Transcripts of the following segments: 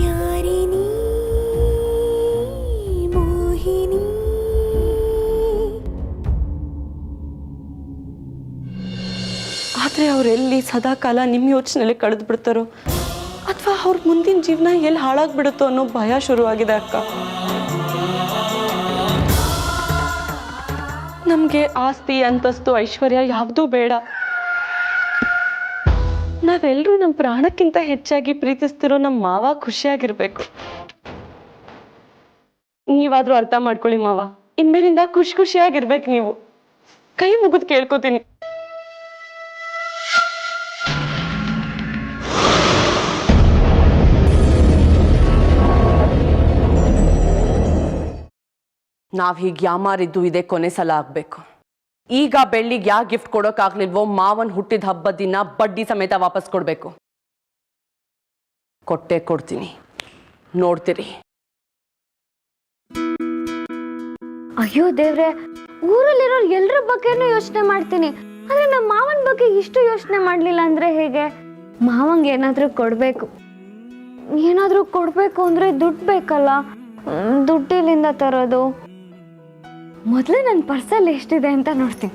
ಯಾರಿನಿ ಮೋಹಿನಿ ಆದರೆ ಅವರೆಲ್ಲಿ ಸದಾಕಾಲ ನಿಮ್ಮ ಯೋಚನೆಯಲ್ಲಿ ಕಳೆದು ಬಿಡ್ತಾರೋ ಅಥವಾ ಅವ್ರ ಮುಂದಿನ ಜೀವನ ಎಲ್ಲಿ ಹಾಳಾಗ್ಬಿಡುತ್ತೋ ಅನ್ನೋ ಭಯ ಶುರುವಾಗಿದೆ ಅಕ್ಕ. ನಮಗೆ ಆಸ್ತಿ ಅಂತಸ್ತು ಐಶ್ವರ್ಯ ಯಾವುದೂ ಬೇಡ. ನಾವೆಲ್ಲರೂ ನಮ್ಮ ಪ್ರಾಣಕ್ಕಿಂತ ಹೆಚ್ಚಾಗಿ ಪ್ರೀತಿಸ್ತಿರೋ ನಮ್ಮ ಮಾವ ಖುಷಿಯಾಗಿರ್ಬೇಕು. ನೀವಾದ್ರೂ ಅರ್ಥ ಮಾಡ್ಕೊಳ್ಳಿ ಮಾವ, ಇನ್ಮೇಲಿಂದ ಖುಷಿಯಾಗಿರ್ಬೇಕು. ನೀವು ಕೈ ಮುಗಿದು ಕೇಳ್ಕೊತೀನಿ. ನಾವ್ ಹೀಗೆ ಯಾಮಾರಿದ್ದು ಇದೇ ಕೊನೆ ಸಲ ಆಗ್ಬೇಕು. ಈಗ ಬೆಳ್ಳಿಗೆ ಯಾ ಗಿಫ್ಟ್ ಕೊಡೋಕ್ಕಾಗ್ಲಿಲ್ವೋ ಮಾವನ್ ಹುಟ್ಟಿದ ಹಬ್ಬದ ದಿನ ಬಡ್ಡಿ ಸಮೇತ ವಾಪಸ್ ಕೊಡ್ಬೇಕು. ಕೊಟ್ಟೆ ಕೊಡ್ತೀನಿ, ನೋಡ್ತೀರಿ. ಅಯ್ಯೋ ದೇವ್ರೆ, ಊರಲ್ಲಿರೋ ಎಲ್ಲರ ಬಗ್ಗೆನೂ ಯೋಚನೆ ಮಾಡ್ತೀನಿ, ಆದ್ರೆ ನಮ್ಮ ಮಾವನ ಬಗ್ಗೆ ಇಷ್ಟು ಯೋಚನೆ ಮಾಡ್ಲಿಲ್ಲ ಅಂದ್ರೆ ಹೇಗೆ? ಮಾವಂಗೆ ಏನಾದ್ರೂ ಕೊಡ್ಬೇಕು ಅಂದ್ರೆ ದುಡ್ಡು ಬೇಕಲ್ಲ. ದುಡ್ಡಿಲಿಂದ ತರೋದು. ಮೊದಲು ನನ್ನ ಪರ್ಸಲ್ಲಿ ಎಷ್ಟಿದೆ ಅಂತ ನೋಡ್ತೀನಿ.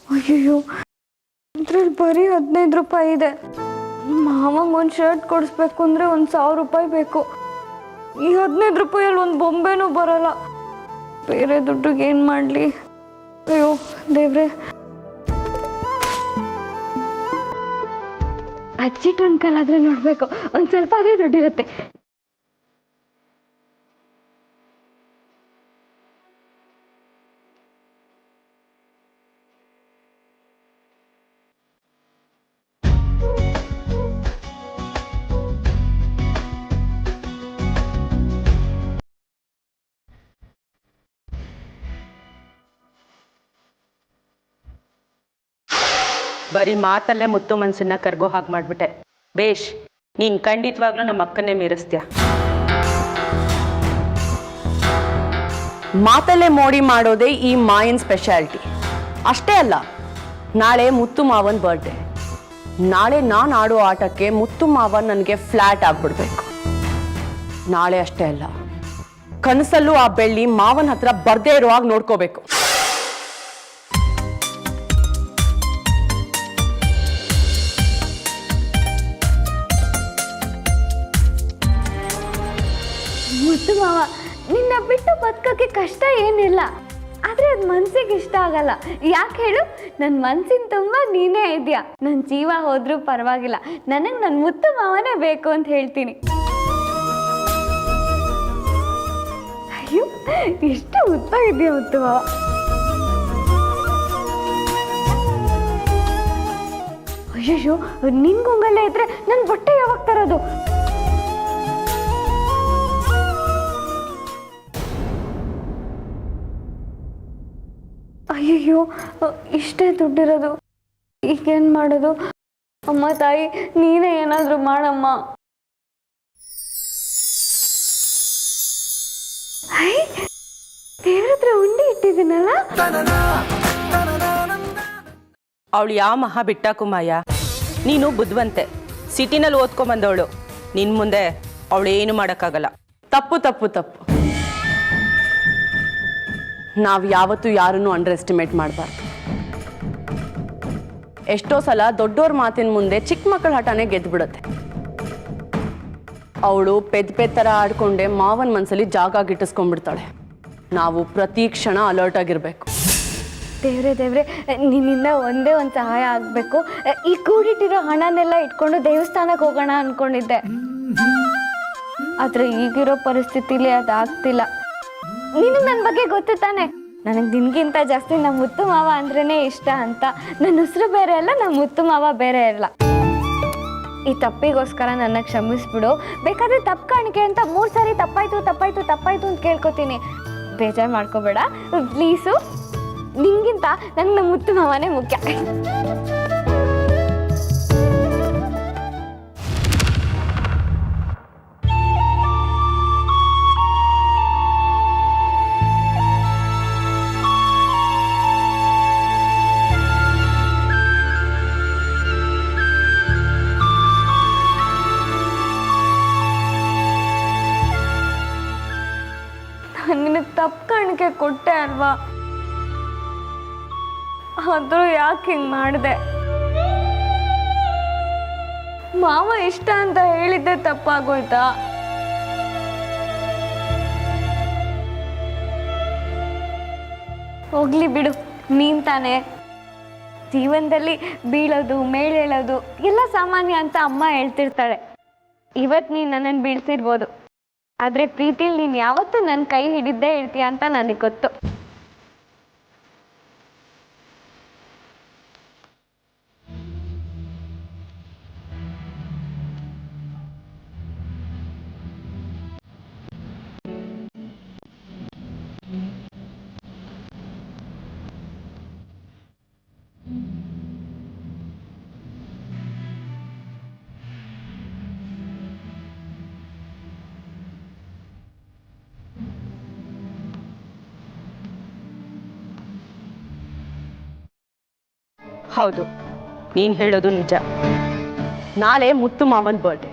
ಅಯ್ಯೋ, ಇದ್ರಲ್ಲಿ ಬರೀ 15 ರೂಪಾಯಿ ಇದೆ. ಮಾವಂಗೆ ಒಂದು ಶರ್ಟ್ ಕೊಡಿಸ್ಬೇಕು ಅಂದರೆ 1000 ರೂಪಾಯಿ ಬೇಕು. ಈ 15 ರೂಪಾಯಲ್ಲಿ ಒಂದು ಬೊಂಬೆನೂ ಬರಲ್ಲ. ಬೇರೆ ದುಡ್ಡಿಗೆ ಏನು ಮಾಡಲಿ? ಅಯ್ಯೋ ದೇವ್ರೆ, ಅಜ್ಜಿಟ್ ಒಂದು ಕಾಲಾದರೆ ನೋಡಬೇಕು, ಒಂದು ಸ್ವಲ್ಪ ಅದೇ ದುಡ್ಡಿರುತ್ತೆ. ಬರೀ ಮಾತಲ್ಲೇ ಮುತ್ತು ಮನಸ್ಸನ್ನ ಕರ್ಗೋ ಹಾಗೆ ಮಾಡ್ಬಿಟ್ಟೆ. ಬೇಷ್, ನೀನು ಖಂಡಿತವಾಗ್ಲೂ ನಮ್ಮ ಅಕ್ಕನ್ನೇ ಮೀರಿಸ್ತೀಯ. ಮಾತಲ್ಲೇ ಮೋಡಿ ಮಾಡೋದೇ ಈ ಮಾಯನ್ ಸ್ಪೆಷಾಲಿಟಿ. ಅಷ್ಟೇ ಅಲ್ಲ, ನಾಳೆ ಮುತ್ತು ಮಾವನ್ ಬರ್ಡೇ. ನಾಳೆ ನಾನು ಆಡೋ ಆಟಕ್ಕೆ ಮುತ್ತು ಮಾವನ್ ನನಗೆ ಫ್ಲಾಟ್ ಆಗ್ಬಿಡ್ಬೇಕು. ನಾಳೆ ಅಷ್ಟೇ ಅಲ್ಲ, ಕನಸಲ್ಲೂ ಆ ಬೆಳ್ಳಿ ಮಾವನ್ ಹತ್ರ ಬರ್ದೇ ಇರುವಾಗ ನೋಡ್ಕೋಬೇಕು. ಮುತ್ತು ಮಾವ, ನಿನ್ನ ಬಿಟ್ಟು ಬದುಕೋಕ್ಕೆ ಕಷ್ಟ ಏನಿಲ್ಲ, ಆದರೆ ಅದು ಮನ್ಸಿಗೆ ಇಷ್ಟ ಆಗಲ್ಲ. ಯಾಕೆ ಹೇಳು? ನನ್ನ ಮನ್ಸಿನ ತುಂಬ ನೀನೇ ಇದೆಯಾ. ನನ್ನ ಜೀವ ಹೋದ್ರೂ ಪರವಾಗಿಲ್ಲ, ನನಗೆ ನನ್ನ ಮುತ್ತು ಮಾವನೇ ಬೇಕು ಅಂತ ಹೇಳ್ತೀನಿ. ಅಯ್ಯೋ, ಎಷ್ಟು ಉದ್ದ ಇದೆಯಾ ಮುತ್ತು ಮಾವ. ಅಯ್ಯೋ, ನಿನ್ಗೊಂಗಲ್ಲೇ ಇದ್ರೆ ನನ್ನ ಬಟ್ಟೆ ಯಾವಾಗ ತರೋದು? ಅಯ್ಯಯ್ಯೋ, ಇಷ್ಟೇ ದುಡ್ಡಿರೋದು, ಈಗೇನು ಮಾಡೋದು? ಅಮ್ಮ ತಾಯಿ, ನೀನೇ ಏನಾದರೂ ಮಾಡಮ್ಮ. ದೇವ್ರ ಹತ್ರ ಉಂಡಿ ಇಟ್ಟಿದ್ದೀನಲ್ಲ. ಅವಳು ಯಾವ ಮಹಾ ಬಿಟ್ಟಾಕು ಮಾಯ. ನೀನು ಬುದ್ಧಿವಂತೆ, ಸಿಟಿನಲ್ಲಿ ಓದ್ಕೊಂಬಂದವಳು. ನಿನ್ನ ಮುಂದೆ ಅವಳು ಏನು ಮಾಡೋಕ್ಕಾಗಲ್ಲ. ತಪ್ಪು ತಪ್ಪು ತಪ್ಪು. ನಾವು ಯಾವತ್ತೂ ಯಾರನ್ನು ಅಂಡರ್ ಎಸ್ಟಿಮೇಟ್ ಮಾಡಬಾರ್ದು. ಎಷ್ಟೋ ಸಲ ದೊಡ್ಡೋರ್ ಮಾತಿನ ಮುಂದೆ ಚಿಕ್ಕ ಮಕ್ಕಳ ಹಠನೇ ಗೆದ್ದು ಬಿಡುತ್ತೆ. ಅವಳು ಪೆದ್ ಥರ ಆಡ್ಕೊಂಡೆ ಮಾವನ ಮನಸ್ಸಲ್ಲಿ ಜಾಗ ಗಿಟ್ಟಿಸ್ಕೊಂಡ್ಬಿಡ್ತಾಳೆ. ನಾವು ಪ್ರತಿ ಕ್ಷಣ ಅಲರ್ಟ್ ಆಗಿರ್ಬೇಕು. ದೇವ್ರೆ, ನಿನ್ನಿಂದ ಒಂದೇ ಒಂದು ಸಹಾಯ ಆಗಬೇಕು. ಈ ಕೂಡಿಟ್ಟಿರೋ ಹಣನೆಲ್ಲ ಇಟ್ಕೊಂಡು ದೇವಸ್ಥಾನಕ್ಕೆ ಹೋಗೋಣ ಅನ್ಕೊಂಡಿದ್ದೆ, ಆದರೆ ಈಗಿರೋ ಪರಿಸ್ಥಿತಿಲಿ ಅದಾಗ್ತಿಲ್ಲ. ನೀನು ನನ್ನ ಬಗ್ಗೆ ಗೊತ್ತು ತಾನೆ, ನನಗೆ ನಿನ್ಗಿಂತ ಜಾಸ್ತಿ ನಮ್ಮ ಮುತ್ತು ಮಾವ ಅಂದ್ರೇ ಇಷ್ಟ ಅಂತ. ನನ್ನ ಉಸಿರು ಬೇರೆ ಅಲ್ಲ, ನಮ್ಮ ಮುತ್ತು ಮಾವ ಬೇರೆ ಅಲ್ಲ. ಈ ತಪ್ಪಿಗೋಸ್ಕರ ನನ್ನ ಕ್ಷಮಿಸ್ಬಿಡು. ಬೇಕಾದ್ರೆ ತಪ್ಪು ಕಾಣಿಕೆ ಅಂತ 3 ಸಾರಿ ತಪ್ಪಾಯ್ತು ಅಂತ ಕೇಳ್ಕೊತೀನಿ. ಬೇಜಾರು ಮಾಡ್ಕೋಬೇಡ ಪ್ಲೀಸು. ನಿನ್ಗಿಂತ ನಂಗೆ ನಮ್ಮ ಮುತ್ತು ಮಾವನೇ ಮುಖ್ಯ. ನಿನಗೆ ತಪ್ಪು ಕಾಣಿಕೆ ಕೊಟ್ಟೆ ಅಲ್ವಾ, ಆದರೂ ಯಾಕೆ ಹಿಂಗೆ ಮಾಡಿದೆ? ಮಾವ ಇಷ್ಟ ಅಂತ ಹೇಳಿದ್ದೆ ತಪ್ಪಾಗೋಯ್ತಾ? ಹೋಗ್ಲಿ ಬಿಡು, ನೀನ್ ತಾನೆ. ಜೀವನದಲ್ಲಿ ಬೀಳೋದು ಮೇಳೇಳೋದು ಎಲ್ಲ ಸಾಮಾನ್ಯ ಅಂತ ಅಮ್ಮ ಹೇಳ್ತಿರ್ತಾಳೆ. ಇವತ್ತು ನೀನು ನನ್ನನ್ನು ಬೀಳ್ಸಿರ್ಬೋದು, ಆದರೆ ಪ್ರೀತಿಲಿ ನೀನು ಯಾವತ್ತೂ ನನ್ನ ಕೈ ಹಿಡಿದ್ದೇ ಇರ್ತೀಯ ಅಂತ ನನಗೆ ಗೊತ್ತು. ಹೌದು, ನೀನು ಹೇಳೋದು ನಿಜ. ನಾಳೆ ಮುತ್ತು ಮಾವನ್ ಬರ್ಡೇ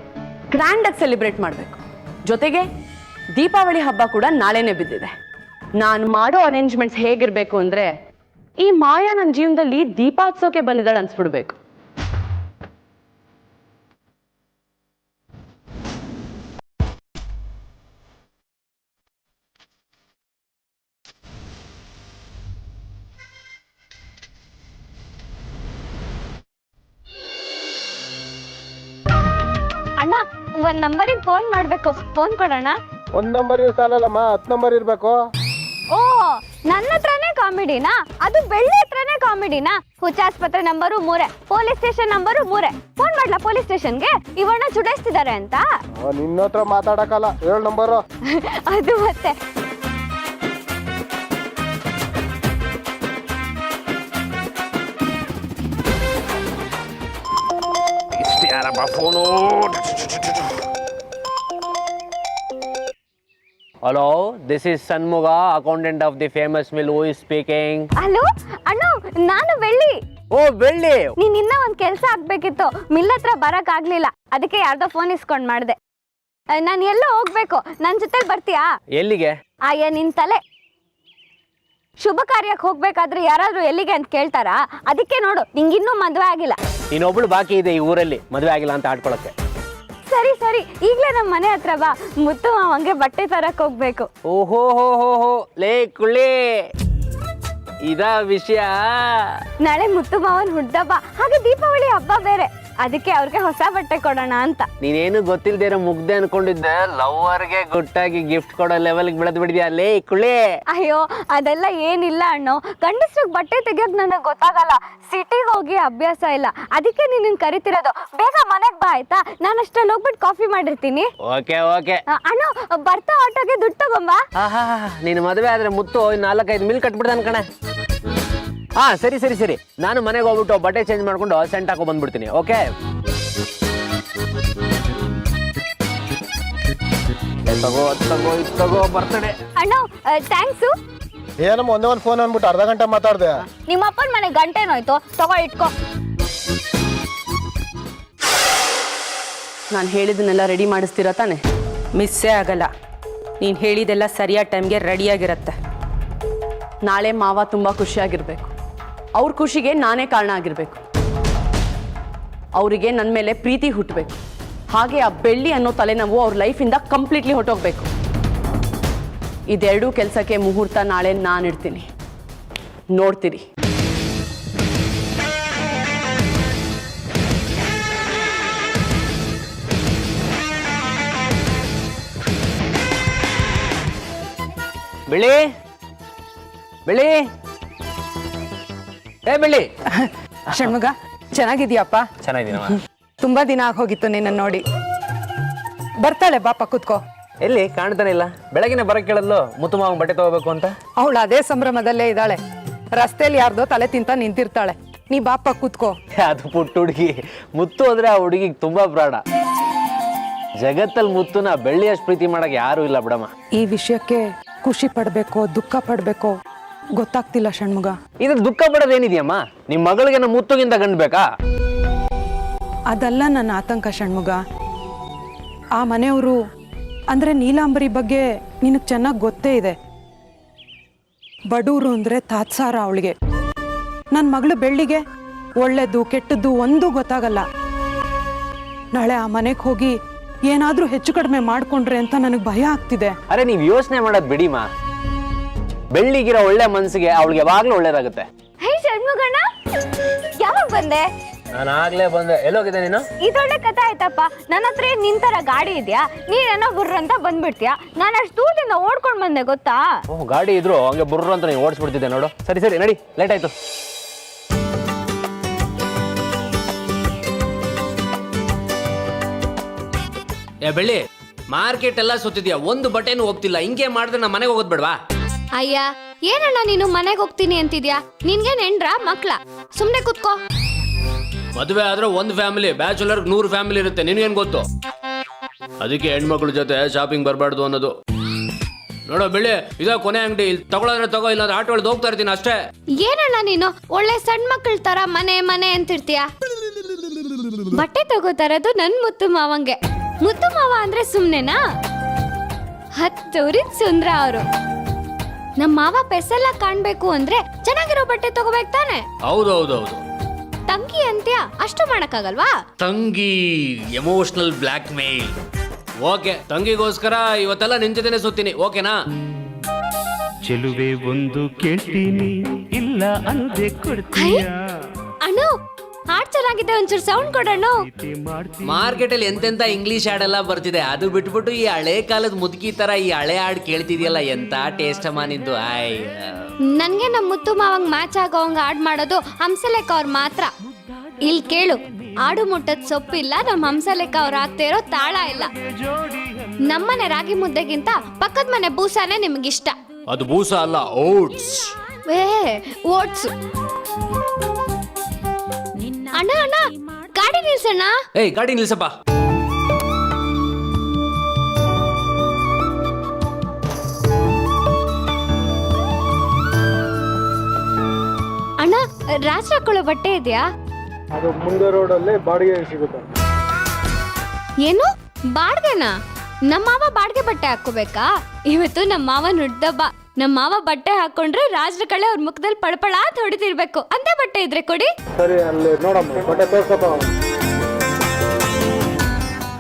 ಗ್ರ್ಯಾಂಡಾಗಿ ಸೆಲೆಬ್ರೇಟ್ ಮಾಡಬೇಕು. ಜೊತೆಗೆ ದೀಪಾವಳಿ ಹಬ್ಬ ಕೂಡ ನಾಳೆನೇ ಬಿದ್ದಿದೆ. ನಾನು ಮಾಡೋ ಅರೇಂಜ್ಮೆಂಟ್ಸ್ ಹೇಗಿರ್ಬೇಕು ಅಂದ್ರೆ, ಈ ಮಾಯಾ ನನ್ನ ಜೀವನದಲ್ಲಿ ದೀಪಾತ್ಸವಕ್ಕೆ ಬಂದಿದ್ದಾಳೆ ಅನ್ಸ್ಬಿಡ್ಬೇಕು. ಅಣ್ಣ, ಒಂದ್ ನಂಬರಿಗೆ ಫೋನ್ ಮಾಡ್ಬೇಕು. ಫೋನ್ ಕೊಡೋಣ. ಒಂದ್ ನಂಬರ್ ಸಾಲಲ್ಲಮ್ಮ, 10 ನಂಬರ್ ಇರ್ಬೇಕು. ಓ, ನನ್ನ ಹತ್ರನೇ ಕಾಮಿಡಿನಾ? ಅದು ಬೆಳ್ಳಿ ಹತ್ರನೇ ಕಾಮಿಡಿನಾ? ಹುಚ್ಚಾಸ್ಪತ್ರೆ number 3, police station number 3. Phone ಮಾಡ್ಲಾ ಪೊಲೀಸ್ ಸ್ಟೇಷನ್ಗೆ? ಇವಣ್ಣ ಚುಡಾಯಿಸ್ತಿದ್ದಾರೆ ಅಂತ. ನಿನ್ನ ಹತ್ರ ಮಾತಾಡಕಲ್ಲ, 7 ನಂಬರು. ಅದು ಮತ್ತೆ ಯಾರಪ್ಪ phone? Hello, this is Sanmuga, accountant of the famous mill. Who is speaking? Hello ಅಣ್ಣ, ನಾನು ಬೆಳ್ಳಿ. ಓ ಬೆಳ್ಳಿ, ನೀನ್ ಇನ್ನ ಒಂದ್ ಕೆಲ್ಸ ಆಗ್ಬೇಕಿತ್ತು, ಮಿಲ್ ಹತ್ರ ಬರಕ್ ಆಗ್ಲಿಲ್ಲ, ಅದಕ್ಕೆ ಯಾರ್ದೋ ಫೋನ್ ಇಸ್ಕೊಂಡ್ ಮಾಡ್ದೆ. ನಾನು ಎಲ್ಲೋ ಹೋಗ್ಬೇಕು, ನನ್ ಜೊತೆ ಬರ್ತೀಯಾ? ಎಲ್ಲಿಗೆ? ಆಯ್ಯ ನಿನ್ ತಲೆ. ಶುಭ ಕಾರ್ಯಕ್ಕೆ ಹೋಗ್ಬೇಕಾದ್ರೆ ಯಾರಾದ್ರೂ ಎಲ್ಲಿಗೆ ಅಂತ ಕೇಳ್ತಾರಾ? ಅದಕ್ಕೆ ನೋಡು, ನಿಂಗಿನ್ನೂ ಮದ್ವೆ ಆಗಿಲ್ಲ. ಇನ್ನೊಬ್ಳು ಬಾಕಿ ಇದೆ ಈ ಊರಲ್ಲಿ, ಮದುವೆ ಆಗಿಲ್ಲ ಅಂತ ಆಡ್ಕೊಳಕ್ಕೆ. ಸರಿ ಸರಿ, ಈಗ್ಲೇ ನಮ್ಮ ಮನೆ ಹತ್ರ ಬಾ, ಮುತ್ತು ಮಾವಂಗೆ ಬಟ್ಟೆ ತರಕ್ ಹೋಗ್ಬೇಕು. ಓಹೋ ಹೋ ಹೋ ಹೋ, ಲೇ ಕುಳ್ಳಿ, ಇದಾ ವಿಷಯ? ನಾಳೆ ಮುತ್ತು ಮಾವನ್ ಹುಡ್ದಬ್ಬ, ಹಾಗೆ ದೀಪಾವಳಿ ಹಬ್ಬ ಬೇರೆ, ಅದಕ್ಕೆ ಅವ್ರಿಗೆ ಹೊಸ ಬಟ್ಟೆ ಕೊಡೋಣ ಅಂತ. ನೀನೇನು ಗೊತ್ತಿಲ್ದೇ ಇರೋ ಮುಗ್ದೆ ಅನ್ಕೊಂಡಿದ್ದೆ, ಲವ್ವರ್ಗೆ ಗುಟ್ಟಾಗಿ ಗಿಫ್ಟ್ ಕೊಡೋ ಲೆವೆಲ್ಗೆ ಬೆಳೆದ್ ಬಿಡಿದ್ಯಾ ಲೇ ಕುಳ್ಳಿ. ಅಯ್ಯೋ, ಅದೆಲ್ಲ ಏನಿಲ್ಲ ಅಣ್ಣು, ಗಂಡಸ್ರಿಗೆ ಬಟ್ಟೆ ತೆಗಿಯೋಕ್ ನನಗೆ ಗೊತ್ತಾಗಲ್ಲ, ಸಿಟಿಗೆ ಹೋಗಿ ಅಭ್ಯಾಸ ಇಲ್ಲ, ಅದಕ್ಕೆ ನಿನ್ನ ಕರಿತಿರೋದು. ಬೇಗ ಮನೆಗ್ ಬಾ ಆಯ್ತಾ, ನಾನು ಅಷ್ಟರಲ್ಲಿ ಹೋಗ್ಬಿಟ್ಟು ಕಾಫಿ ಮಾಡಿರ್ತೀನಿ. Okay okay. ಅಣ್ಣ, ಬರ್ತಾ ಆಟೋಗೆ ದುಡ್ಡು ತಗೊಂಬಾ. ಆಹಾ, ನೀನು ಮದುವೆ ಆದ್ರೆ ಮುತ್ತು 4-5 ಮಿಲ್ ಕಟ್ಬಿಡ್ತಾನ ಕಣ. ಹಾ ಸರಿ ಸರಿ ಸರಿ, ನಾನು ಮನೆಗೆ ಹೋಗ್ಬಿಟ್ಟು ಬಟ್ಟೆ ಚೇಂಜ್ ಮಾಡ್ಕೊಂಡು ಸೆಂಟ್ ಹಾಕೋ ಬಂದ್ಬಿಡ್ತೀನಿ. ಓಕೆ, ತಗೋ ತಗೋ ತಗೋ ಬರ್ತಡೆ. ಅಣ್ಣ ಥ್ಯಾಂಕ್ಸು. ಏನಮ್ಮ ಒಂದೇ ಒಂದು ಫೋನ್ ಅಂದ್ಬಿಟ್ಟು ಅರ್ಧ ಗಂಟೆ ಮಾತಾಡ್ದೆ. ನಿಮ್ಮ ಅಪ್ಪನ ಮನೆ ಗಂಟೆನೋಯ್ತು, ತಗೋ ಇಟ್ಕೋ. ನಾನು ಹೇಳಿದ್ದನ್ನೆಲ್ಲ ರೆಡಿ ಮಾಡಿಸ್ತೀರಾ ತಾನೆ? ಮಿಸ್ಸೇ ಆಗಲ್ಲ. ನೀನು ಹೇಳಿದೆಲ್ಲ ಸರಿಯಾದ ಟೈಮ್ಗೆ ರೆಡಿಯಾಗಿರುತ್ತೆ. ನಾಳೆ ಮಾವ ತುಂಬ ಖುಷಿಯಾಗಿರ್ಬೇಕು. ಅವ್ರ ಖುಷಿಗೆ ನಾನೇ ಕಾರಣ ಆಗಿರ್ಬೇಕು. ಅವರಿಗೆ ನನ್ನ ಮೇಲೆ ಪ್ರೀತಿ ಹುಟ್ಟಬೇಕು. ಹಾಗೆ ಆ ಬೆಳ್ಳಿ ಅನ್ನೋ ತಲೆನೋವು ಅವ್ರ ಲೈಫಿಂದ ಕಂಪ್ಲೀಟ್ಲಿ ಹೊಟ್ಟೋಗ್ಬೇಕು. ಇದೆರಡೂ ಕೆಲಸಕ್ಕೆ ಮುಹೂರ್ತ ನಾಳೆ ನಾನಿಡ್ತೀನಿ, ನೋಡ್ತೀರಿ. ಬೆಳ್ಳಿ ಬೆಳ್ಳಿ, ಏ ಬೆಳ್ಳಿ. ಷಣ್ಮುಗ, ಚೆನ್ನಾಗಿದ್ಯಪ್ಪ? ಚೆನ್ನಾಗಿದ್ದೀನಮ್ಮ. ತುಂಬಾ ದಿನ ಆಗೋಗಿತ್ತು ನಿನ್ನ ನೋಡಿ. ಬರ್ತಾಳೆ, ಬಾಪ ಕೂತ್ಕೋ. ಎಲ್ಲಿ ಕಾಣ್ತಾನೆ ಇಲ್ಲ? ಬೆಳಗಿನ ಬರಕ್ಕೆ ಕೇಳಲ್ಲು ಮುತ್ತು ಮಾವಂಗ್ ಬಟ್ಟೆ ತಗೋಬೇಕು ಅಂತ. ಅವಳು ಅದೇ ಸಂಭ್ರಮದಲ್ಲೇ ಇದ್ದಾಳೆ. ರಸ್ತೆಯಲ್ಲಿ ಯಾರ್ದೋ ತಲೆ ತಿಂತ ನಿಂತಿರ್ತಾಳೆ. ನೀ ಬಾಪ ಕೂತ್ಕೋ. ಅದು ಪುಟ್ಟ ಹುಡುಗಿ. ಮುತ್ತು ಅಂದ್ರೆ ಆ ಹುಡುಗಿಗೆ ತುಂಬಾ ಪ್ರಾಣ. ಜಗತ್ತಲ್ಲಿ ಮುತ್ತುನ ಬೆಳ್ಳಿಯಷ್ಟು ಪ್ರೀತಿ ಮಾಡಕ್ ಯಾರು ಇಲ್ಲ ಬಿಡಮ್ಮ. ಈ ವಿಷಯಕ್ಕೆ ಖುಷಿ ಪಡ್ಬೇಕೋ ದುಃಖ ಪಡ್ಬೇಕೋ ಗೊತ್ತಾಗ್ತಿಲ್ಲ ಷಣ್ಮುಗ. ಇದ್ರ ದುಃಖ ಪಡೋದೇನಿದೆಯಮ್ಮ? ನಿಮ್ ಮಗಳಿಗೆ ನಮ್ಮ ಮುತ್ತುಗಿಂತ ಗಂಡ್ಬೇಕಾ? ಅದಲ್ಲ ನನ್ನ ಆತಂಕ ಷಣ್ಮುಗ. ಆ ಮನೆಯವರು ಅಂದ್ರೆ ನೀಲಾಂಬರಿ ಬಗ್ಗೆ ನಿನಗೆ ಚೆನ್ನಾಗಿ ಗೊತ್ತೇ ಇದೆ. ಬಡೂರು ಅಂದ್ರೆ ತಾತ್ಸಾರ ಅವಳಿಗೆ. ನನ್ನ ಮಗಳು ಬೆಳ್ಳಿಗೆ ಒಳ್ಳೇದು ಕೆಟ್ಟದ್ದು ಒಂದೂ ಗೊತ್ತಾಗಲ್ಲ. ನಾಳೆ ಆ ಮನೆಗೆ ಹೋಗಿ ಏನಾದ್ರೂ ಹೆಚ್ಚು ಕಡಿಮೆ ಮಾಡ್ಕೊಂಡ್ರೆ ಅಂತ ನನಗೆ ಭಯ ಆಗ್ತಿದೆ. ಅರೆ ನೀವ್ ಯೋಚನೆ ಮಾಡೋದ್ ಬಿಡಿಮಾ. ಬೆಳ್ಳಿಗಿರೋ ಒಳ್ಳೆ ಮನ್ಸಿಗೆ ಅವಳಿಗೆ ಯಾವಾಗ್ಲೂ ಒಳ್ಳೇದಾಗುತ್ತೆ. ಹೇ ಷಣ್ಮುಗಣ್ಣ, ಯಾವಾಗ ಬಂದೆ? ನಾನು ಆಗ್ಲೇ ಬಂದೆ. ಎಲ್ಲೋಗಿದೆ ನೀನು? ಇದೊಳ್ಳೆ ಕಥೆ ಆಯ್ತಪ್ಪ. ನನ್ನ ಹತ್ರ ನಿಂತರ ಗಾಡಿ ಇದೆಯಾ, ನೀನೇನೋ ಬುರ್ರ ಅಂತ ಬಂದ್ಬಿಡ್ತೀಯಾ. ನಾನು ಅಷ್ಟು ದೂರದಿಂದ ಓಡ್ಕೊಂಡ್ ಬಂದೆ ಗೊತ್ತಾ? ಓಹ್, ಗಾಡಿ ಇದ್ರು ಹಂಗೆ ಬುರ್ರ ಅಂತ ನೀವು ಓಡಿಸ್ಬಿಡ್ತಿದ್ದೆ ನೋಡು. ಸರಿ ಸರಿ ನಡಿ, ಲೇಟ್ ಆಯ್ತು. ಏ ಬೆಳ್ಳಿ, ಮಾರ್ಕೆಟ್ ಎಲ್ಲ ಸುತ್ತಿದ್ಯಾ, ಒಂದು ಬಟ್ಟೆನೂ ಹೋಗ್ತಿಲ್ಲ. ಹಿಂಗೆ ಮಾಡಿದ್ರೆ ನಮ್ಮ ಮನೆಗೆ ಹೋಗೋದ್ ಬೇಡವಾ? ಅಯ್ಯ, ಏನಣ್ಣ ನೀನು ಮನೆಗೆ ಹೋಗ್ತೀನಿ ಅಂತಿದ್ಯಾ? ನಿನ್ಗೆ ನೆಂಡ್ರ ಮಕ್ಳ? ಸುಮ್ನೆ ಕುತ್ಕೋ. ಮದುವೆ ಆದ್ರೆ ಒಂದು ಫ್ಯಾಮಿಲಿ, ಬ್ಯಾಚುಲರ್ 100 ಫ್ಯಾಮಿಲಿ ಇರುತ್ತೆ. ನಿನ್ಗೇನ್ ಗೊತ್ತು? ಅದಕ್ಕೆ ಹೆಣ್ಮಕ್ಳ ಜೊತೆ ಶಾಪಿಂಗ್ ಬರಬಾರ್ದು ಅನ್ನೋದು. ನೋಡೋ ಬೆಳ್ಳಿ, ಇದ ಕೊನೆ ಅಂಗಡಿ. ಇಲ್ಲಿ ತಗೊಳ್ಳೋದ್ರೆ ತಗೋ, ಇಲ್ಲ ಆಟೋ ಒಳಗೆ ಹೋಗ್ತಾ ಇರ್ತೀನಿ ಅಷ್ಟೇ. ಏನಣ್ಣ ನೀನು ಒಳ್ಳೆ ಸಣ್ಣ ಮಕ್ಕಳ ತರ ಮನೆ ಮನೆ ಅಂತಿರ್ತೀಯ? ಬಟ್ಟೆ ತಗೋತಾರದು ನನ್ ಮುತ್ತು ಮಾವಂಗೆ. ಮುತ್ತು ಮಾವ ಅಂದ್ರೆ ಸುಮ್ನೆನಾ? 10 ಊರಿನ ಸುಂದ್ರ ಅವರು. ನಮ್ಮ ಮಾವ ಪೆಸೆಲ್ಲ ಕಾಣ್ಬೇಕು ಅಂದ್ರೆ ಚೆನ್ನಾಗಿರೋ ಬಟ್ಟೆ ತಗೋಬೇಕು ತಾನೆ? ಹೌದೌದೌದು. ತಂಗಿ ಅಂತ್ಯ ಅಷ್ಟು ಮಾಡಕ್ಕಾಗಲ್ವಾ? ತಂಗಿ ಎಮೋಷನಲ್ ಬ್ಲ್ಯಾಕ್ ಮೇಲ್. ಓಕೆ, ತಂಗಿಗೋಸ್ಕರ ಇವತ್ತೆಲ್ಲ ನಿನ್ ಜೊತೆನೆ ಸುತ್ತೀನಿ, ಓಕೆನಾ? ಚೆಲುವೆ ಒಂದು ಕೇಳ್ತೀನಿ, ಇಲ್ಲ ಅನ್ನದೆ ಕೊಡ್ತೀಯ. ಅಣ್ಣ, ಹಾಡ್ ಚೆನ್ನಾಗಿದೆ, ಒಂಚೂರು ಸೌಂಡ್ ಕೊಡೋಣ. ಮಾರ್ಕೆಟ್ ಅಲ್ಲಿ ಎಂತೆಂತ ಇಂಗ್ಲಿಷ್ ಹಾಡ್ ಎಲ್ಲ ಬರ್ತಿದೆ. ಅದು ಬಿಟ್ಬಿಟ್ಟು ಈ ಹಳೆ ಕಾಲದ ಮುದುಕಿ ತರ ಈ ಹಳೆ ಹಾಡ್ ಕೇಳ್ತಿದ್ಯಲ್ಲ, ಎಂತ ಟೇಸ್ಟ್ ಅಮ್ಮ ನಿಂದು. ಆಯ್, ನನ್ಗೆ ನಮ್ಮ ಮುತ್ತು ಮಾವಂಗ್ ಮ್ಯಾಚ್ ಆಗೋವಂಗ ಆಡ್ ಮಾಡೋದು ಹಂಸಲೇಖ ಅವ್ರ ಮಾತ್ರ. ಇಲ್ಲಿ ಕೇಳು, ಆಡು ಮುಟ್ಟದ್ ಸೊಪ್ಪಿಲ್ಲ, ನಮ್ಮ ಹಂಸಲೇಖ ಅವ್ರ ಆಗ್ತಾ ಇರೋ ತಾಳ ಇಲ್ಲ. ನಮ್ಮನೆ ರಾಗಿ ಮುದ್ದೆಗಿಂತ ಪಕ್ಕದ ಮನೆ ಬೂಸಾನೇ ನಿಮ್ಗಿಷ್ಟ. ಅದು ಬೂಸ ಅಲ್ಲ, ಓಟ್ಸ್. ಓಟ್ಸ್. ಅಣ್ಣ ಅಣ್ಣ, ಗಾಡಿ ನಿಲ್ಸಣ್ಣ. ಏಯ್, ಗಾಡಿ ನಿಲ್ಸಪ್ಪ. ಅಣ್ಣ, ರಾಜ್ ಹಾಕೊಳ್ಳೋ ಬಟ್ಟೆ ಇದೆಯಾ? ಅದು ಮುಂದೆ ರೋಡಲ್ಲಿ ಬಾಡಿಗೆ ಸಿಗುತ್ತೆ. ಏನು ಬಾಡ್ಗೆನಾ? ನಮ್ಮ ಮಾವ ಬಾಡ್ಗೆ ಬಟ್ಟೆ ಹಾಕೋಬೇಕಾ? ಇವತ್ತು ನಮ್ಮ ಮಾವ ನುಡ್ದಬ್ಬ. ನಮ್ಮ ಮಾವ ಬಟ್ಟೆ ಹಾಕೊಂಡ್ರೆ ರಾಜ್ರ ಕಳೆ ಅವ್ರ ಮುಖದಲ್ಲಿ ಪಳಪಳ ಅಂತ ಹೊಡಿತಿರ್ಬೇಕು. ಅಂತ ಬಟ್ಟೆ ಇದ್ರೆ ಕೊಡಿ. ಸರಿ, ಅಲ್ಲಿ ನೋಡಮ್ಮ, ಬಟ್ಟೆ ತೋರ್ಸಪ್ಪ.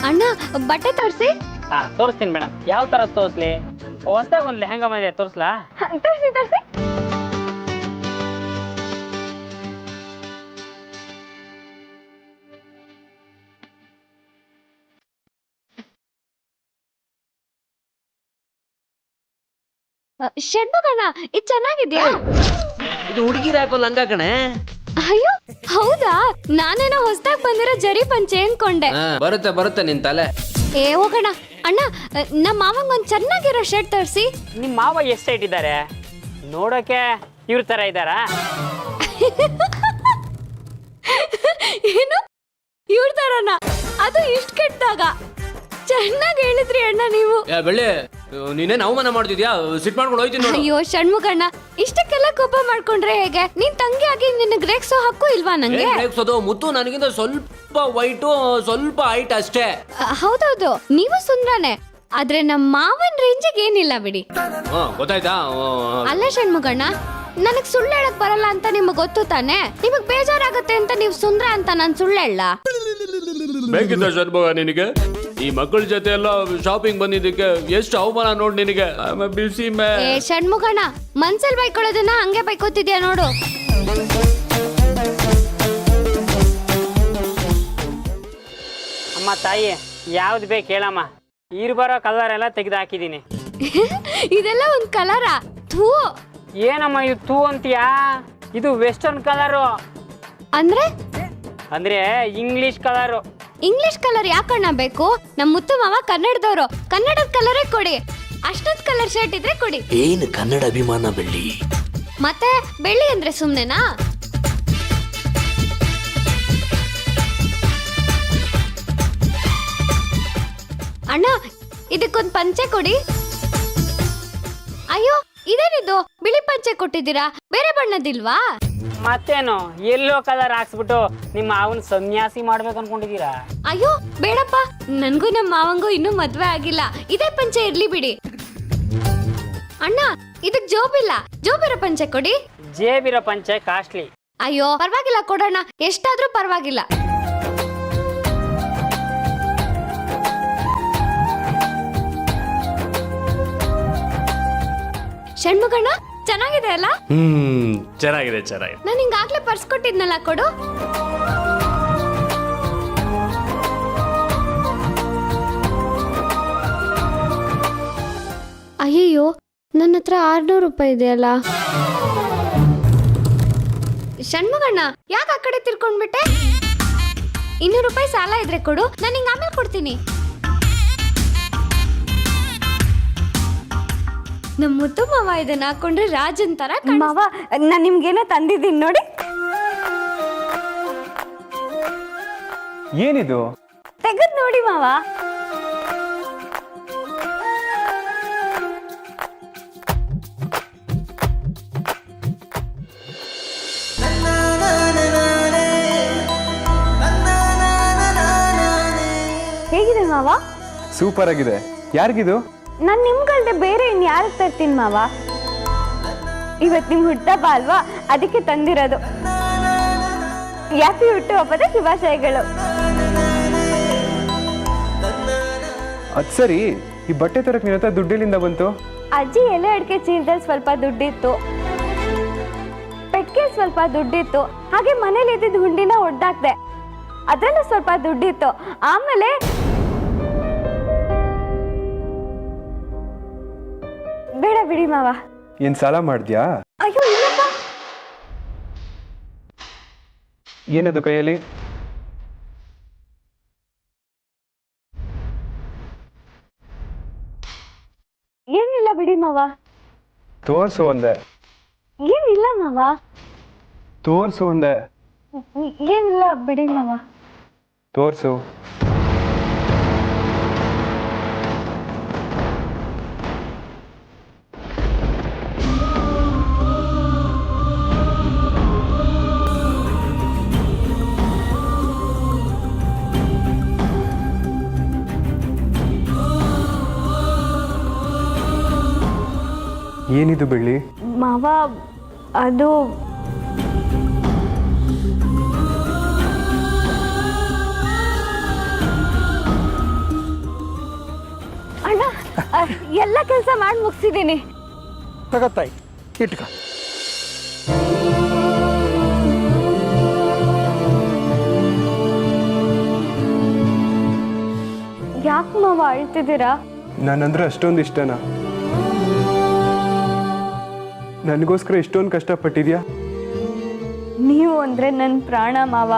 ಅಣ್ಣ, ಬಟ್ಟೆ ತೋರಿಸಿ. ತೋರಿಸ್ತೀನಿ ಮೇಡಮ್. ಯಾವ ತರ ತೋರಿಸ್ಲಿ? ಹೊಸದಾಗ ಒಂದು ಲೆಹಂಗಾ ಬಂದಿದೆ, ತೋರಿಸ್ಲಾ? ತೋರಿಸಿ ತೋರಿಸಿ. ಷಣ್ಮುಗಣ್ಣ, ಇದು ಚೆನ್ನಾಗಿದ್ಯಾ? ಇದು ಹುಡುಗಿರ ಹಾಕೋ ಲಂಗ ಕಣೆ. ಅಯ್ಯೋ ಹೌದಾ? ನಾನೇನೋ ಹೊಸದಾಗಿ ಬಂದಿರೋ ಜರಿ ಪಂಚೆ ಅನ್ಕೊಂಡೆ. ಬರುತ್ತೆ ಬರುತ್ತೆ ನಿನ್ ತಲೆ. ಏ ಹೋಗೋಣ. ಅಣ್ಣ, ನಮ್ಮ ಮಾವಂಗ್ ಒಂದ್ ಚೆನ್ನಾಗಿರೋ ಶರ್ಟ್ ತೋರಿಸಿ. ನಿಮ್ಮ ಮಾವ ಎಷ್ಟು ಇಟ್ಟಿದ್ದಾರೆ? ನೋಡೋಕೆ ಇವ್ರ ತರ ಇದ್ದಾರಾ? ಏನು ಇವ್ರ ತರನ? ಅದು ಇಷ್ಟ ಕೆಟ್ಟದಾಗ. ಚೆನ್ನಾಗಿ ಹೇಳಿದ್ರಿ ಅಣ್ಣ ನೀವು. ಬೆಳ್ಳಿ, ನೀನೇನ್ ಅವಮಾನ ಮಾಡ್ತಿದ್ಯಾ? ಸಿಟ್ ಮಾಡ್ಕೊಂಡು ಹೋಯ್ತೀನಿ ನೋಡು. ಅಯ್ಯೋ ಷಣ್ಮುಗಣ್ಣ, ಇಷ್ಟಕ್ಕೆಲ್ಲ ಕೋಪ ಮಾಡ್ಕೊಂಡ್ರೆ ಹೇಗೆ? ನೀನ್ ತಂಗಿ ಆಗಿ ನಿನಗೆ ರೇಗ್ಸೋ ಹಕ್ಕು ಇಲ್ವಾ ನಂಗೆ? ರೇಗ್ಸೋದು? ಮುತ್ತು ನನಗಿಂತ ಸ್ವಲ್ಪ ವೈಟು, ಸ್ವಲ್ಪ ಹೈಟ್ ಅಷ್ಟೇ. ಹೌದೌದು, ನೀವು ಸುಂದ್ರನೇ. ಆದ್ರೆ ನಮ್ಮ ಮಾವನ್ ರೇಂಜಿಗೆ ಏನಿಲ್ಲ ಬಿಡಿ. ಗೊತ್ತಾಯ್ತಾ? ಅಲ್ಲ ಷಣ್ಮುಗಣ್ಣ, ನನಗ್ ಸುಳ್ಳು ಹೇಳಕ್ ಬರಲ್ಲ ಅಂತ ನಿಮಗ್ ಗೊತ್ತು ತಾನೆ? ನಿಮಗ್ ಬೇಜಾರಾಗತ್ತೆ ಅಂತ ನೀವು ಸುಂದ್ರ ಅಂತ ನಾನ್ ಸುಳ್ಳು ಹೇಳ? ಬೇಕಿದ್ದ ಷಣ್ಮುಗ ನಿನಗೆ? ಈ ಮಕ್ಕಳ ಜೊತೆ ಎಲ್ಲ ಶಾಪಿಂಗ್ ಬಂದಿದ್ದಕ್ಕೆ ಎಷ್ಟು ಅವಮಾನ ನೋಡ್ ನಿನಗೆ. ಬಿಸಿ ಏ ಷಣ್ಮುಗಣ್ಣ, ಮನ್ಸಲ್ ಬೈಕೊಳ್ಳೋದನ್ನ ಹಂಗೆ ಬೈಕೋತಿದ್ಯಾ ನೋಡು. ಅಮ್ಮ ತಾಯಿ, ಯಾವ್ದು ಬೇಕು ಹೇಳಮ್ಮ. ಬರೋ ಕಲರ್ ಎಲ್ಲ ತೆಗೆದು ಹಾಕಿದೀನಿ. ಇದೆಲ್ಲ ಒಂದ್ ಕಲರಾ? ಥೂ, ಏನಮ್ಮ ಇದು ತೂ ಅಂತೀಯಾ? ಇದು ವೆಸ್ಟರ್ನ್ ಕಲರು. ಅಂದ್ರೆ ಅಂದ್ರೆ ಇಂಗ್ಲಿಷ್ ಕಲರು. ಇಂಗ್ಲಿಷ್ ಕಲರ್ ಯಾಕಣ್ಣ ಬೇಕು? ನಮ್ಮ ಮುತ್ತು ಮಾವ ಕನ್ನಡದವರು, ಕನ್ನಡದ ಕಲರೇ ಕೊಡಿ. ಅಷ್ಟೊಂದು ಕಲರ್ ಶರ್ಟ್ ಇದ್ರೆ ಕೊಡಿ. ಏನು ಕನ್ನಡ ಅಭಿಮಾನ ಬೆಳ್ಳಿ? ಮತ್ತೆ ಬೆಳ್ಳಿ ಅಂದ್ರೆ ಸುಮ್ನೆನಾ? ಅಣ್ಣ ಇದಕ್ಕೊಂದು ಪಂಚೆ ಕೊಡಿ. ಅಯ್ಯೋ ಇದೇನಿದು ಬಿಳಿ ಪಂಚೆ ಕೊಟ್ಟಿದ್ದೀರಾ, ಬೇರೆ ಬಣ್ಣದಿಲ್ವಾ? ಮತ್ತೇನು ಎಲ್ಲೋ ಕಲರ್ ಹಾಕ್ಸ್ಬಿಟ್ಟು ನಿಮ್ಮ ಮಾವನ್ ಸನ್ಯಾಸಿ ಮಾಡ್ಬೇಕು ಅನ್ಕೊಂಡಿದೀರಾ? ಅಯ್ಯೋ ಬೇಡಪ್ಪ, ನನ್ಗೂ ನಮ್ಮ ಮಾವಂಗೂ ಇನ್ನೂ ಮದ್ವೆ ಆಗಿಲ್ಲ. ಇದೇ ಪಂಚೆ ಇರ್ಲಿ ಬಿಡಿ. ಅಣ್ಣ ಇದಕ್ ಜೋಬಿಲ್ಲ, ಜೋಬಿರೋ ಪಂಚೆ ಕೊಡಿ. ಜೇಬಿರೋ ಪಂಚೆ ಕಾಸ್ಟ್ಲಿ. ಅಯ್ಯೋ ಪರವಾಗಿಲ್ಲ ಕೊಡೋಣ, ಎಷ್ಟಾದ್ರೂ ಪರವಾಗಿಲ್ಲ. ಷಣ್ಮುಗಣ್ಣ ಚೆನ್ನಾಗಿದೆ ಅಲ್ಲ? ಚೆನ್ನಾಗಿದೆ. ನಾನು ಹಿಂಗಾಗ್ಲೇ ಪರ್ಸ್ ಕೊಟ್ಟಿದ್ನಲ್ಲ, ಕೊಡು. ಅಯ್ಯಯ್ಯೋ ನನ್ನ ಹತ್ರ 600 ರೂಪಾಯಿ ಇದೆಯಲ್ಲ. ಷಣ್ಮುಗಣ್ಣ ಯಾಕೆ ಆ ಕಡೆ ತಿರ್ಕೊಂಡ್ಬಿಟ್ಟೆ? 200 ರೂಪಾಯಿ ಸಾಲ ಇದ್ರೆ ಕೊಡು, ನಾನು ಹಿಂಗ ಆಮೇಲೆ ಕೊಡ್ತೀನಿ. ನಮ್ಮ ಮುತ್ತು ಮಾವ ಇದನ್ನ ಹಾಕೊಂಡ್ರೆ ರಾಜನ್ ತರ ಮಾವ. ನಾನು ನಿಮ್ಗೇನೋ ತಂದಿದ್ದೀನಿ ನೋಡಿ. ಏನಿದು? ತೆಗೆದ್ ನೋಡಿ ಮಾವ. ಹೇಗಿದೆ ಮಾವ? ಸೂಪರ್ ಆಗಿದೆ. ಯಾರಿಗಿದು? ನಾನು ನಿಮ್ಗಳ್ದೆ ಬೇರೆ ಇನ್ಯಾರಿಗೆ ತರ್ತೀನಿ ಮಾವ. ಇವತ್ತು ನಿಮ್ ಹುಟ್ಟಹಬ್ಬ ಅಲ್ವಾ, ಅದಕ್ಕೆ ತಂದಿರೋದು. ಹ್ಯಾಪಿ ಹುಟ್ಟುಹಬ್ಬದ ಶುಭಾಶಯಗಳು. ಅದ್ ಸರಿ, ಈ ಬಟ್ಟೆ ತರಕ್ ನಿನ್ನ ಹತ್ರ ದುಡ್ಡಿಲಿಂದ ಬಂತು? ಅಜ್ಜಿ ಎಲೆ ಅಡಿಕೆ ಚೀಲದಲ್ಲಿ ಸ್ವಲ್ಪ ದುಡ್ಡಿತ್ತು, ಪೆಟ್ಟಿಗೆ ಸ್ವಲ್ಪ ದುಡ್ಡಿತ್ತು, ಹಾಗೆ ಮನೇಲಿ ಇದ್ದಿದ್ದ ಹುಂಡಿನ ಒಡ್ದಾಕ್ದೆ, ಅದರಲ್ಲೂ ಸ್ವಲ್ಪ ದುಡ್ಡಿತ್ತು. ಆಮೇಲೆ ಬೇಡ ಬಿಡಿ ಮಾವ. ಏನ್ ಸಾಲ ಮಾಡ್ದ್ಯಾ? ಅಯ್ಯೋ ಇಲ್ಲಪ್ಪ. ಏನದು ಕೈಯಲ್ಲಿ? ಏನಿಲ್ಲ ಬಿಡಿ ಮಾವ. ತೋರ್ಸು ಒಂದೆ. ಏನಿಲ್ಲ ಮಾವ. ತೋರ್ಸು ಒಂದೆ. ಏನಿಲ್ಲ ಬಿಡಿ ಮಾವ. ತೋರ್ಸು. ಏನಿದು ಬೆಳ್ಳಿ? ಮಾವ ಅದು ಅಣ್ಣ, ಎಲ್ಲ ಕೆಲಸ ಮಾಡಿ ಮುಗಿಸಿದ್ದೀನಿ. ತಗತ್ತಾಯಿ ಇಟ್ಕ. ಯಾಕೆ ಮಾವ ಅಳ್ತಿದ್ದೀರಾ? ನಾನಂದ್ರೆ ಅಷ್ಟೊಂದು ಇಷ್ಟನಾ? ನನಗೋಸ್ಕರ ಇಷ್ಟೊಂದು ಕಷ್ಟಪಟ್ಟಿದ್ಯಾ? ನೀವು ಅಂದ್ರೆ ನನ್ನ ಪ್ರಾಣ ಮಾವ.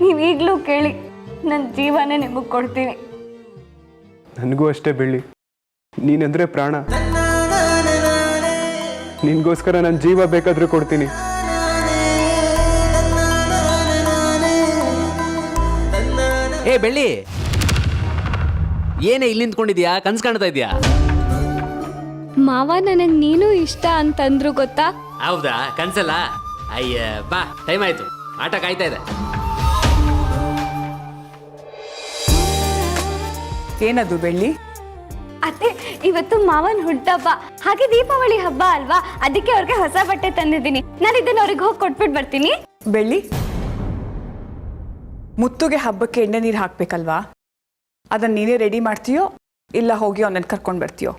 ನೀವೀಗ್ಲೂ ಕೇಳಿ, ನನ್ನ ಜೀವನೇ ನಿಮಗೆ ಕೊಡ್ತೀನಿ. ನನಗೂ ಅಷ್ಟೇ ಬೆಳ್ಳಿ, ನೀನಂದ್ರೆ ಪ್ರಾಣ. ನಿನ್ಗೋಸ್ಕರ ನನ್ನ ಜೀವ ಬೇಕಾದ್ರೂ ಕೊಡ್ತೀನಿ. ಏ ಬೆಳ್ಳಿ, ಏನೇ ಇಲ್ಲಿ ನಿಂತ್ಕೊಂಡಿದ್ಯಾ? ಕನ್ಸ್ ಕಾಣ್ತಾ ಇದ್ಯಾ? ಮಾವ ನನಗೆ ನೀನು ಇಷ್ಟ ಅಂತಂದ್ರು ಗೊತ್ತಾ? ಹೌದಾ? ಕನ್ಸಲ್ಲ? ಅಯ್ಯ ಬಾ, ಟೈಮ್ ಆಯ್ತು, ಆಟ ಕಾಯ್ತಾ ಇದೆ. ಏನದು ಬೆಳ್ಳಿ? ಅತ್ತೆ, ಇವತ್ತು ಮಾವನ್ ಹುಟ್ಟಹಬ್ಬ, ಹಾಗೆ ದೀಪಾವಳಿ ಹಬ್ಬ ಅಲ್ವಾ, ಅದಕ್ಕೆ ಅವ್ರಿಗೆ ಹೊಸ ಬಟ್ಟೆ ತಂದಿದ್ದೀನಿ. ನಾನು ಇದನ್ನ ಅವ್ರಿಗೆ ಹೋಗಿ ಕೊಟ್ಬಿಟ್ಟು ಬರ್ತೀನಿ. ಬೆಳ್ಳಿ, ಮುತ್ತುಗೆ ಹಬ್ಬಕ್ಕೆ ಎಣ್ಣೆ ನೀರು ಹಾಕ್ಬೇಕಲ್ವಾ? ಅದನ್ನ ನೀನೇ ರೆಡಿ ಮಾಡ್ತೀಯೋ ಇಲ್ಲ ಹೋಗಿ ಅವನನ್ನ ಕರ್ಕೊಂಡು ಬರ್ತೀಯೋ?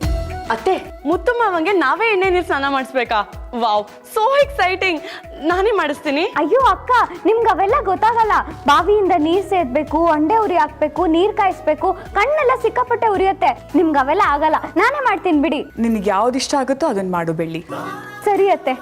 ಅತ್ತೆ, ಮುತ್ತು ಮಾವಂಗೆ ನಾವೇ ಎಣ್ಣೆ ನೀರು ಸ್ನಾನ ಮಾಡಿಸ್ಬೇಕಾ? Wow, so exciting. ನಾನೇ ಮಾಡಿಸ್ತೀನಿ. ಅಯ್ಯೋ ಅಕ್ಕ, ನಿಮ್ಗೆ ಅವೆಲ್ಲ ಗೊತ್ತಾಗಲ್ಲ. ಬಾವಿಯಿಂದ ನೀರ್ ಸೇದ್ಬೇಕು, ಅಂಡೆ ಉರಿ ಹಾಕ್ಬೇಕು, ನೀರ್ ಕಾಯಿಸ್ಬೇಕು, ಕಣ್ಣೆಲ್ಲ ಸಿಕ್ಕಾಪಟ್ಟೆ ಉರಿಯತ್ತೆ. ನಿಮ್ಗೆ ಅವೆಲ್ಲ ಆಗಲ್ಲ, ನಾನೇ ಮಾಡ್ತೀನಿ ಬಿಡಿ. ನಿನಗೆ ಯಾವ್ದು ಇಷ್ಟ ಆಗುತ್ತೋ ಅದನ್ನ ಮಾಡು ಬೆಳ್ಳಿ. ಸರಿ ಅತ್ತೆ.